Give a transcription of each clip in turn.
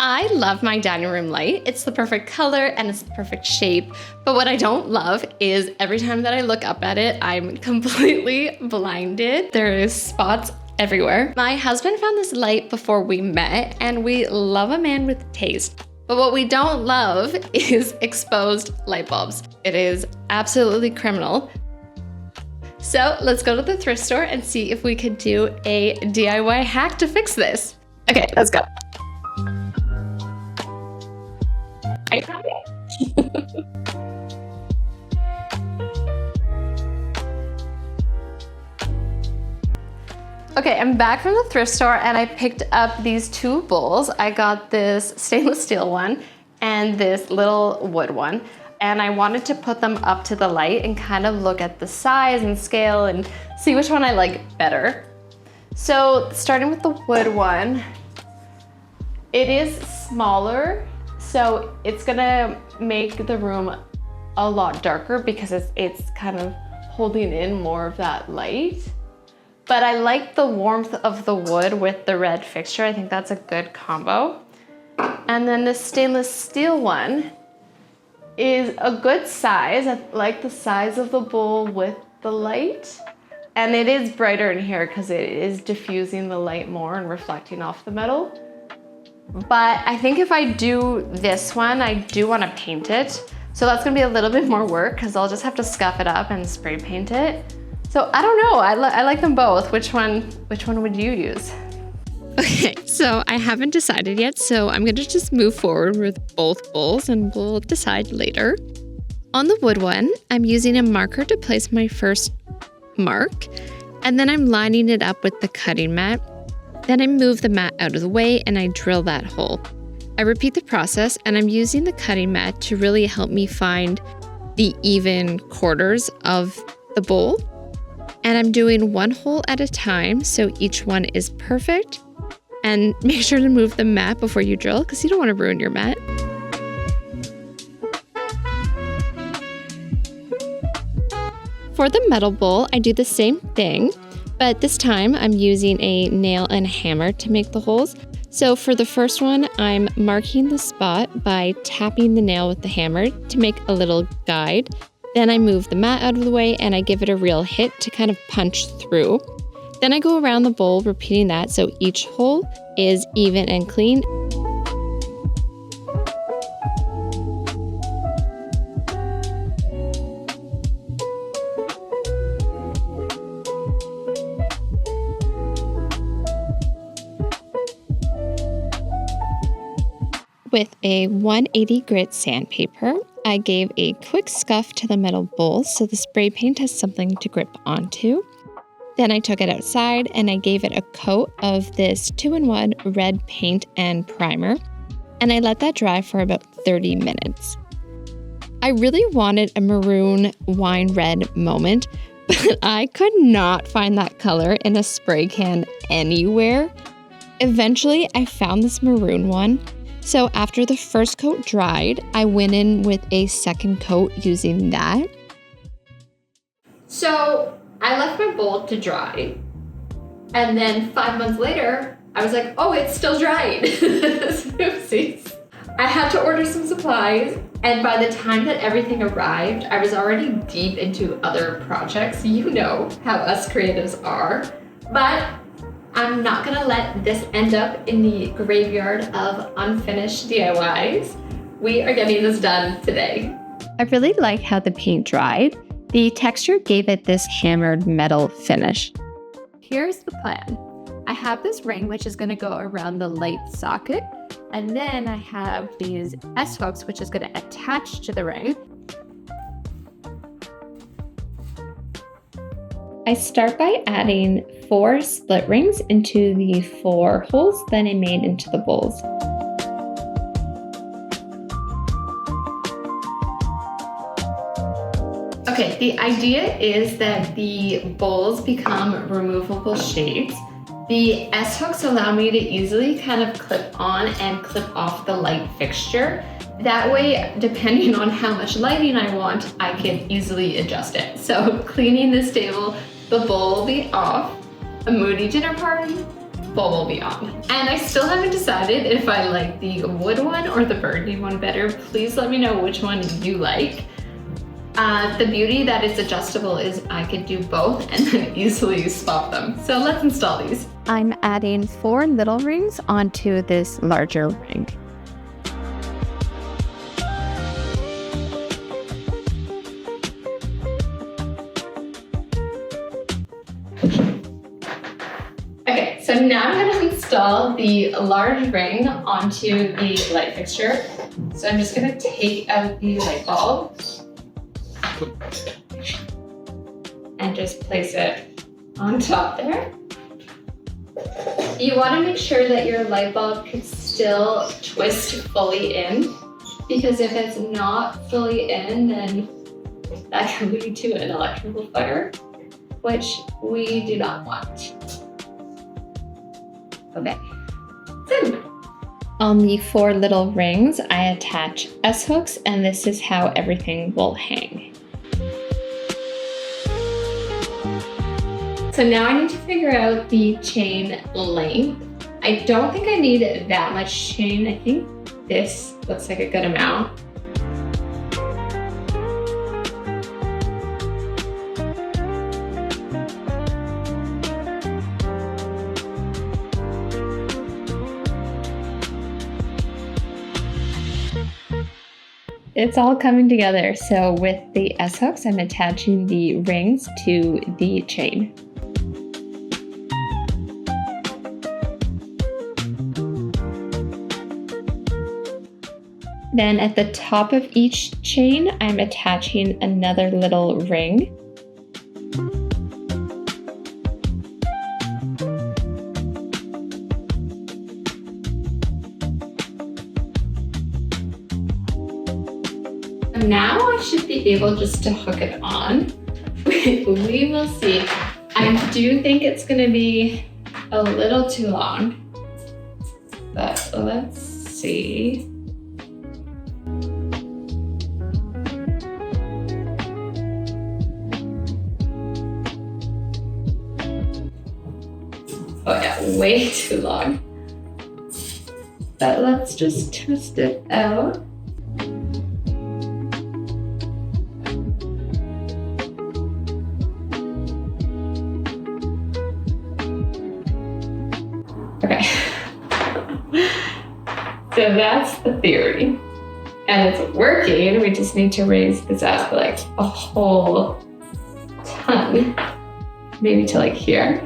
I love my dining room light. It's the perfect color and it's the perfect shape. But what I don't love is every time that I look up at it, I'm completely blinded. There is spots everywhere. My husband found this light before we met, and we love a man with taste. But what we don't love is exposed light bulbs. It is absolutely criminal. So let's go to the thrift store and see if we could do a DIY hack to fix this. Okay, let's go. Okay, I'm back from the thrift store and I picked up these two bowls. I got this stainless steel one and this little wood one. And I wanted to put them up to the light and kind of look at the size and scale and see which one I like better. So starting with the wood one, it is smaller, so it's gonna make the room a lot darker because it's kind of holding in more of that light. But I like the warmth of the wood with the red fixture. I think that's a good combo. And then the stainless steel one is a good size. I like the size of the bowl with the light. And it is brighter in here because it is diffusing the light more and reflecting off the metal. But I think if I do this one, I do want to paint it. So that's gonna be a little bit more work because I'll just have to scuff it up and spray paint it. So I don't know, I like them both. Which one would you use? Okay, so I haven't decided yet, so I'm gonna just move forward with both bowls and we'll decide later. On the wood one, I'm using a marker to place my first mark, and then I'm lining it up with the cutting mat. Then I move the mat out of the way and I drill that hole. I repeat the process and I'm using the cutting mat to really help me find the even quarters of the bowl. And I'm doing one hole at a time so each one is perfect. And make sure to move the mat before you drill because you don't want to ruin your mat. For the metal bowl, I do the same thing, but this time I'm using a nail and hammer to make the holes. So for the first one, I'm marking the spot by tapping the nail with the hammer to make a little guide. Then I move the mat out of the way and I give it a real hit to kind of punch through. Then I go around the bowl repeating that so each hole is even and clean. With a 180 grit sandpaper, I gave a quick scuff to the metal bowl so the spray paint has something to grip onto. Then I took it outside and I gave it a coat of this 2-in-1 red paint and primer, and I let that dry for about 30 minutes. I really wanted a maroon wine red moment, but I could not find that color in a spray can anywhere. Eventually, I found this maroon one. So after the first coat dried, I went in with a second coat using that. So I left my bowl to dry, and then 5 months later, I was like, oh, it's still dried. Oopsies. I had to order some supplies, and by the time that everything arrived, I was already deep into other projects. You know how us creatives are. But I'm not gonna let this end up in the graveyard of unfinished DIYs. We are getting this done today. I really like how the paint dried. The texture gave it this hammered metal finish. Here's the plan. I have this ring which is gonna go around the light socket, and then I have these S-hooks which is gonna attach to the ring. I start by adding 4 split rings into the 4 holes that I made into the bowls. Okay, the idea is that the bowls become removable shapes. The S-hooks allow me to easily kind of clip on and clip off the light fixture. That way, depending on how much lighting I want, I can easily adjust it. So cleaning this table, the bowl will be off. A moody dinner party, bulb will be on. And I still haven't decided if I like the wood one or the burgundy one better. Please let me know which one you like. The beauty that it's adjustable is I could do both and then easily swap them. So let's install these. I'm adding 4 little rings onto this larger ring. Okay, so now I'm going to install the large ring onto the light fixture. So I'm just going to take out the light bulb and just place it on top there. You want to make sure that your light bulb can still twist fully in, because if it's not fully in, then that can lead to an electrical fire, which we do not want. Okay, so on the 4 little rings, I attach S-hooks, and this is how everything will hang. So now I need to figure out the chain length. I don't think I need that much chain. I think this looks like a good amount. It's all coming together. So with the S-hooks, I'm attaching the rings to the chain. Then at the top of each chain, I'm attaching another little ring. Now I should be able just to hook it on. We will see. I do think it's gonna be a little too long, but let's see. Oh yeah, way too long. But let's just twist it out. Okay, so that's the theory, and it's working. We just need to raise this up like a whole ton, maybe to like here.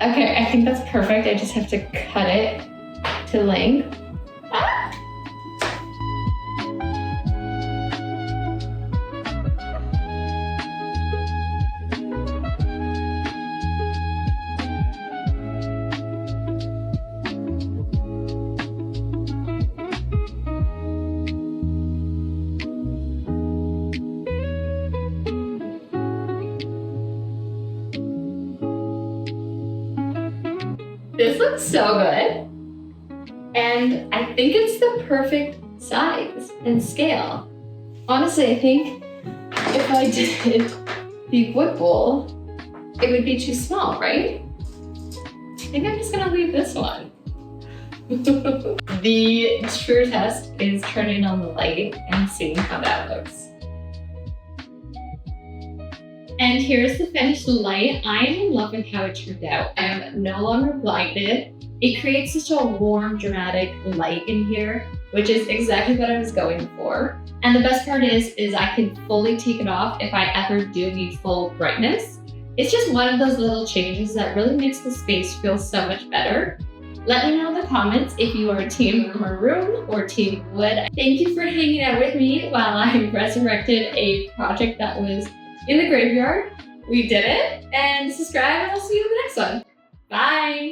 Okay, I think that's perfect. I just have to cut it to length. This looks so good. And I think it's the perfect size and scale. Honestly, I think if I did the wood bowl, it would be too small, right? I think I'm just gonna leave this one. The true test is turning on the light and seeing how that looks. And here's the finished light. I am in love with how it turned out. I am no longer blinded. It creates such a warm, dramatic light in here, which is exactly what I was going for. And the best part is I can fully take it off if I ever do need full brightness. It's just one of those little changes that really makes the space feel so much better. Let me know in the comments if you are team maroon or team wood. Thank you for hanging out with me while I resurrected a project that was in the graveyard. We did it, and subscribe and I'll see you in the next one. Bye.